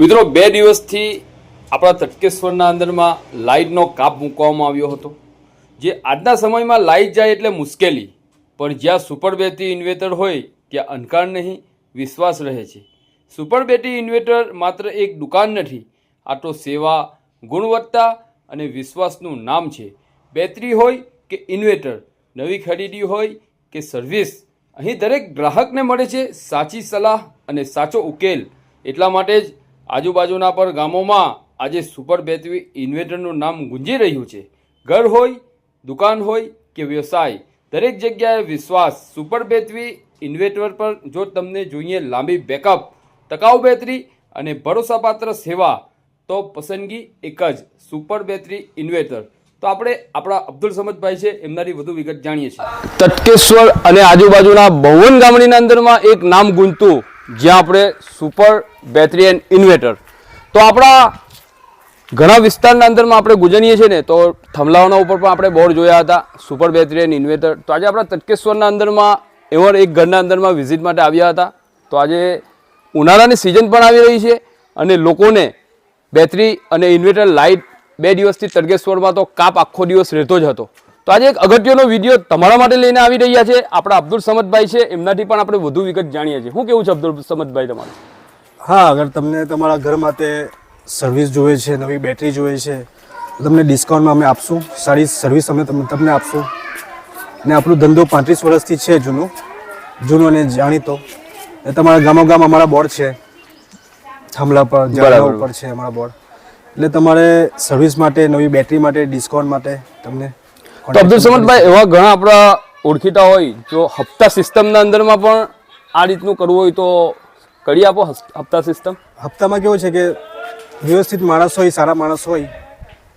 મિત્રો 2 દિવસથી આપણા તટકેશ્વરના અંદરમાં લાઇટનો કાપ મૂકવામાં આવ્યો હતો, જે આજના સમયમાં લાઇટ જાય એટલે મુશ્કેલી, પણ જ્યાં સુપર બેટરી ઇન્વર્ટર હોય ત્યાં અંધકાર નહીં, વિશ્વાસ રહે છે. સુપર બેટરી ઇન્વર્ટર માત્ર એક દુકાન નથી, આ તો સેવા, ગુણવત્તા અને વિશ્વાસનું નામ છે. બેટરી હોય કે ઇન્વર્ટર, નવી ખરીદી હોય કે સર્વિસ, અહીં દરેક ગ્રાહકને મળે છે સાચી સલાહ અને સાચો ઉકેલ. એટલા માટે જ આજુબાજુના પર ગામોમાં આજે સુપર બેટરી ઇન્વર્ટરનું નામ ગુંજી રહ્યું છે. ઘર હોય, દુકાન હોય કે વ્યવસાય, દરેક જગ્યાએ વિશ્વાસ સુપર બેટરી ઇન્વર્ટર પર. જો તમને જોઈએ લાંબી બેકઅપ, ટકાઉ બેટરી અને ભરોસાપાત્ર સેવા, તો પસંદગી એક જ, સુપર બેટરી ઇન્વર્ટર. તો આપણે આપણા અબ્દુલ સમદભાઈ છે, એમનાથી વધુ વિગત જાણીએ છીએ. તટકેશ્વર અને આજુબાજુના બહુવન ગામડીના અંદરમાં એક નામ ગુંજતું, જ્યાં આપણે સુપર બેટરી એન્ડ ઇન્વર્ટર. તો આપણા ઘણા વિસ્તારના અંદરમાં આપણે ગુજરીએ છીએ ને, તો થંભલાઓના ઉપર પણ આપણે બોર્ડ જોયા હતા સુપર બેટરી એન્ડ ઇન્વર્ટર. તો આજે આપણા તટકેશ્વરના અંદરમાં એવા એક ઘરના અંદરમાં વિઝિટ માટે આવ્યા હતા. તો આજે ઉનાળાની સિઝન પણ આવી રહી છે અને લોકોને બેટરી અને ઇન્વર્ટર લાઇટ 2 દિવસથી તટકેશ્વરમાં તો કાપ આખો દિવસ રહેતો જ હતો. તો આજે એક અગત્યનો વિડીયો તમારા માટે લઈને આવી રહ્યા છે. આપણા અબ્દુલ સમદભાઈ છે, એમનાથી પણ આપણે વધુ વિગત જાણીએ છીએ. શું કેવું છે અબ્દુલ સમદભાઈ તમારું? હા, અગર તમને તમારા ઘર માટે સર્વિસ જોઈએ છે, નવી બેટરી જોઈએ છે, તો તમને ડિસ્કાઉન્ટમાં અમે આપશું. સારી સર્વિસ અમે તમને આપશું. ને આપણો ધંધો 35 વર્ષથી છે, જૂનો અને જાણીતો. એ તમારા ગામોગામ અમારા બોર્ડ છે, થાંભલા પર, ઝાડવા ઉપર છે અમારા બોર્ડ. એટલે તમારે સર્વિસ માટે, નવી બેટરી માટે, ડિસ્કાઉન્ટ માટે તમને. તો અબ્દુલ સમદભાઈ, એવા ઘણા આપણા ઓળખીતા હોય, જો હપ્તા સિસ્ટમના અંદરમાં પણ આ રીતનું કરવું હોય તો કરી આપો હપ્તા સિસ્ટમ? હપ્તામાં કેવું છે કે વ્યવસ્થિત માણસ હોય, સારા માણસ હોય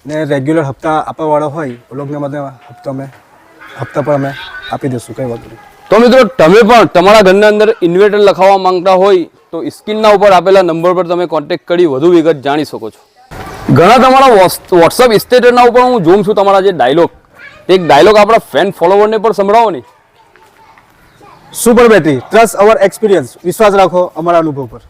ને રેગ્યુલર હપ્તા આપવાવાળા હોય, એ લોકોને માટે હપ્તા પર અમે આપી દઈશું, કંઈ વાંધો નહીં. તો મિત્રો, તમે પણ તમારા ઘરના અંદર ઇન્વર્ટર લખાવવા માંગતા હોય તો સ્ક્રીનના ઉપર આપેલા નંબર પર તમે કોન્ટેક્ટ કરી વધુ વિગત જાણી શકો છો. ઘણા તમારા વોટ્સઅપ સ્ટેટસના ઉપર હું જોઉં છું તમારા જે ડાયલોગ, એક ડાયલોગ આપણા ફેન ફોલોવરને પણ સંભળાવો નહીં. સુપર બેટરી, ટ્રસ્ટ અવર એક્સપિરિયન્સ, વિશ્વાસ રાખો અમારા અનુભવ પર.